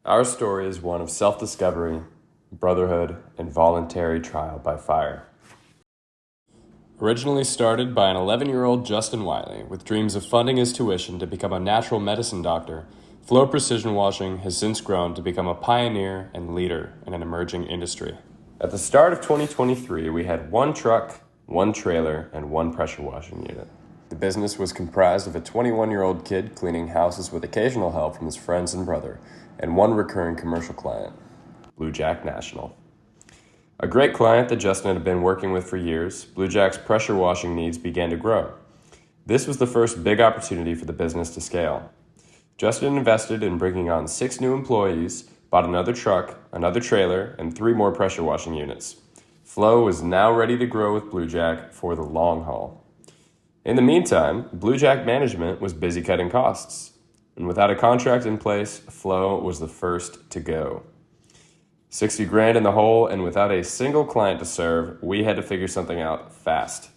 Our story is one of self-discovery, brotherhood, and voluntary trial by fire. Originally started by an 11-year-old Justin Wiley with dreams of funding his tuition to become a natural medicine doctor, Flow Precision Washing has since grown to become a pioneer and leader in an emerging industry. At the start of 2023, we had one truck, one trailer, and one pressure washing unit. The business was comprised of a 21-year-old kid cleaning houses with occasional help from his friends and brother, and one recurring commercial client, Blue Jack National. A great client that Justin had been working with for years, Blue Jack's pressure washing needs began to grow. This was the first big opportunity for the business to scale. Justin invested in bringing on 6 new employees, bought another truck, another trailer, and 3 more pressure washing units. Flow was now ready to grow with Blue Jack for the long haul. In the meantime, Blue Jack management was busy cutting costs. And without a contract in place, Flow was the first to go. $60,000 in the hole, and without a single client to serve, we had to figure something out fast.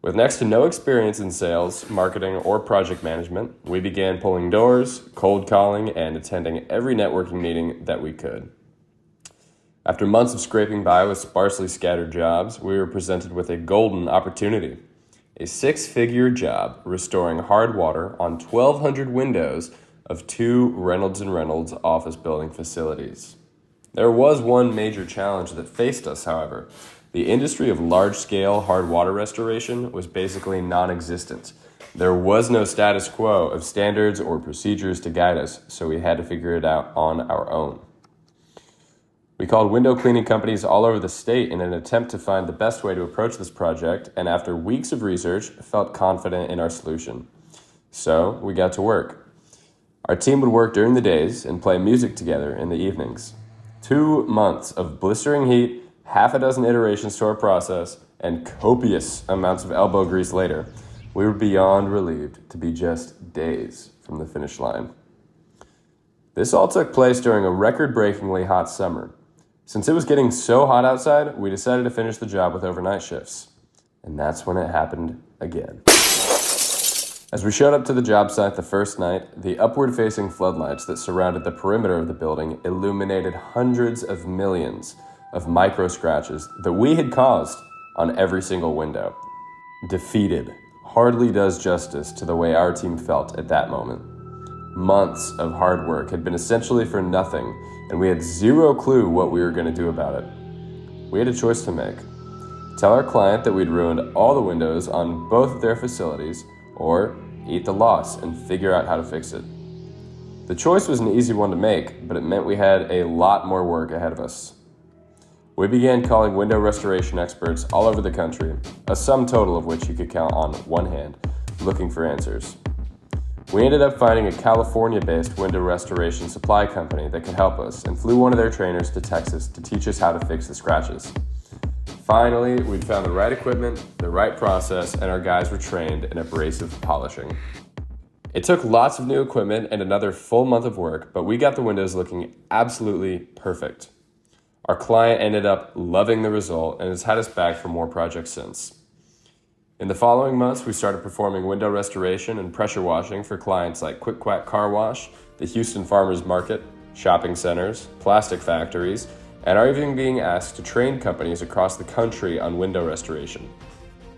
With next to no experience in sales, marketing, or project management, we began pulling doors, cold calling, and attending every networking meeting that we could. After months of scraping by with sparsely scattered jobs, we were presented with a golden opportunity. A 6-figure job restoring hard water on 1,200 windows of 2 Reynolds & Reynolds office building facilities. There was one major challenge that faced us, however. The industry of large-scale hard water restoration was basically non-existent. There was no status quo of standards or procedures to guide us, so we had to figure it out on our own. We called window cleaning companies all over the state in an attempt to find the best way to approach this project, and after weeks of research, felt confident in our solution. So we got to work. Our team would work during the days and play music together in the evenings. 2 months of blistering heat, half a dozen iterations to our process, and copious amounts of elbow grease later, we were beyond relieved to be just days from the finish line. This all took place during a record-breakingly hot summer. Since it was getting so hot outside, we decided to finish the job with overnight shifts. And that's when it happened again. As we showed up to the job site the first night, the upward-facing floodlights that surrounded the perimeter of the building illuminated hundreds of millions of micro scratches that we had caused on every single window. Defeated hardly does justice to the way our team felt at that moment. Months of hard work had been essentially for nothing, and we had zero clue what we were going to do about it. We had a choice to make. Tell our client that we'd ruined all the windows on both of their facilities, or eat the loss and figure out how to fix it. The choice was an easy one to make, but it meant we had a lot more work ahead of us. We began calling window restoration experts all over the country, a sum total of which you could count on one hand, looking for answers. We ended up finding a California-based window restoration supply company that could help us and flew one of their trainers to Texas to teach us how to fix the scratches. Finally, we'd found the right equipment, the right process, and our guys were trained in abrasive polishing. It took lots of new equipment and another full month of work, but we got the windows looking absolutely perfect. Our client ended up loving the result and has had us back for more projects since. In the following months, we started performing window restoration and pressure washing for clients like Quick Quack Car Wash, the Houston Farmers Market, shopping centers, plastic factories, and are even being asked to train companies across the country on window restoration.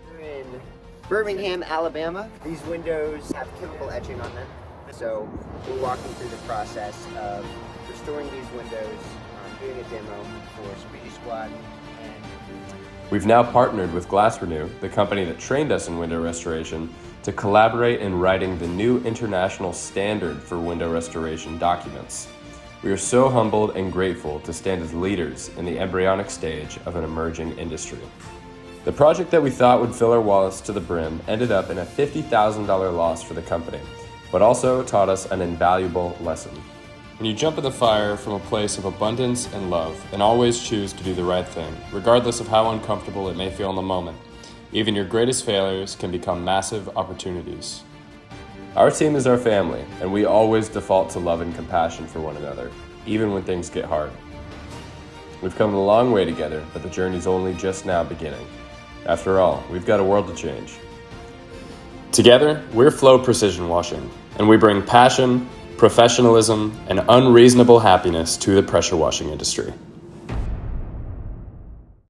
We're in Birmingham, Alabama. These windows have chemical etching on them, so we're walking through the process of restoring these windows, doing a demo for Speedy Squad. We've now partnered with Glass Renew, the company that trained us in window restoration, to collaborate in writing the new international standard for window restoration documents. We are so humbled and grateful to stand as leaders in the embryonic stage of an emerging industry. The project that we thought would fill our wallets to the brim ended up in a $50,000 loss for the company, but also taught us an invaluable lesson. When you jump in the fire from a place of abundance and love, and always choose to do the right thing, regardless of how uncomfortable it may feel in the moment, even your greatest failures can become massive opportunities. Our team is our family, and we always default to love and compassion for one another, even when things get hard. We've come a long way together, but the journey's only just now beginning. After all, we've got a world to change. Together, we're Flow Precision Washing, and we bring passion, professionalism, and unreasonable happiness to the pressure washing industry.